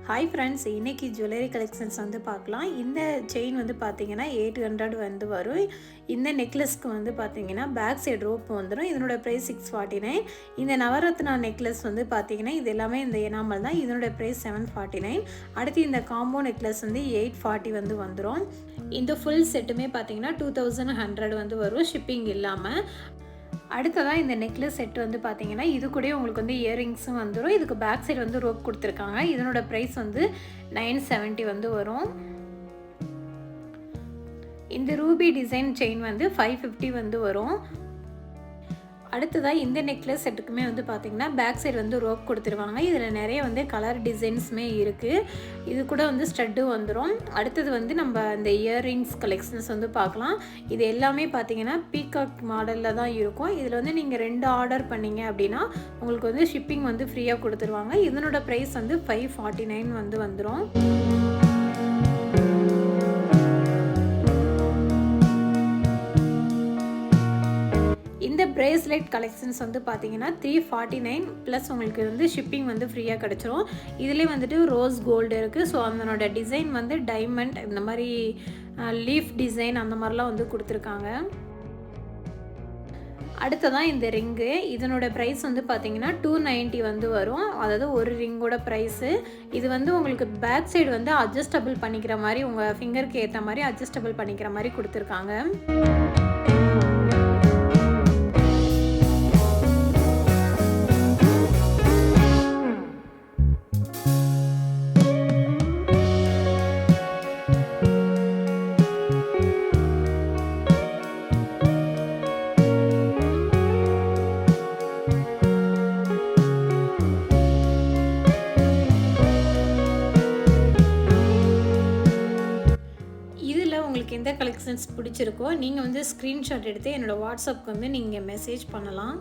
Hi friends, இன்றைக்கி jewellery collections வந்து பார்க்கலாம். இந்த செயின் வந்து பார்த்திங்கன்னா 800 வந்து வரும். இந்த நெக்லஸ்க்கு வந்து பார்த்திங்கன்னா பேக் சைடு ரோப் வந்துடும். இதனோட ப்ரைஸ் 649. இந்த நவரத்னா நெக்லஸ் வந்து பார்த்திங்கன்னா இது எல்லாமே இந்த எனாமல் தான். இதனோட ப்ரைஸ் 749. அடுத்து இந்த காம்போ நெக்லஸ் வந்து 840 வந்து வந்துடும். இந்த ஃபுல் செட்டுமே பார்த்திங்கன்னா 2100 வந்து வரும், ஷிப்பிங் இல்லாமல். அடுத்ததாக இந்த நெக்லஸ் செட் வந்து பார்த்தீங்கன்னா இது கூட உங்களுக்கு வந்து இயரிங்ஸும் வந்துடும். இதுக்கு பேக் சைடு வந்து ரோப் கொடுத்துருக்காங்க. இதனோட ப்ரைஸ் வந்து 970 வந்து வரும். இந்த ரூபி டிசைன் செயின் வந்து 550 வந்து வரும். அடுத்ததாக இந்த நெக்லஸ் செட்டுக்குமே வந்து பார்த்திங்கன்னா பேக் சைடு வந்து ரோப் கொடுத்துருவாங்க. இதில் நிறைய வந்து கலர் டிசைன்ஸுமே இருக்குது. இது கூட வந்து ஸ்டட்டு வந்துடும். அடுத்தது வந்து நம்ம இந்த இயர்ரிங்ஸ் கலெக்ஷன்ஸ் வந்து பார்க்கலாம். இது எல்லாமே பார்த்திங்கன்னா பீகாக் மாடலில் தான் இருக்கும். இதில் வந்து நீங்கள் 2 ஆர்டர் பண்ணிங்க அப்படின்னா உங்களுக்கு வந்து ஷிப்பிங் வந்து ஃப்ரீயாக கொடுத்துருவாங்க. இதனோட ப்ரைஸ் வந்து 549 வந்து வந்துடும். இந்த பிரேஸ்லெட் கலெக்ஷன்ஸ் வந்து பார்த்தீங்கன்னா 349 ப்ளஸ் உங்களுக்கு வந்து ஷிப்பிங் வந்து ஃப்ரீயாக கிடச்சிரும். இதுலேயே வந்துட்டு ரோஸ் கோல்டு இருக்குது. ஸோ அதனோட டிசைன் வந்து டைமண்ட், இந்த மாதிரி லீஃப் டிசைன் அந்த மாதிரிலாம் வந்து கொடுத்துருக்காங்க. அடுத்ததான் இந்த ரிங்கு, இதனோட ப்ரைஸ் வந்து பார்த்தீங்கன்னா 290 வந்து வரும். அதாவது ஒரு ரிங்கோட ப்ரைஸு. இது வந்து உங்களுக்கு பேக் சைடு வந்து அட்ஜஸ்டபிள் பண்ணிக்கிற மாதிரி, உங்கள் ஃபிங்கருக்கு ஏற்ற மாதிரி அட்ஜஸ்டபிள் பண்ணிக்கிற மாதிரி கொடுத்துருக்காங்க. உங்களுக்கு எந்த கலெக்ஷன்ஸ் பிடிச்சிருக்கோ நீங்கள் வந்து ஸ்க்ரீன்ஷாட் எடுத்து என்னோடய வாட்ஸ்அப்புக்கு வந்து நீங்கள் மெசேஜ் பண்ணலாம்.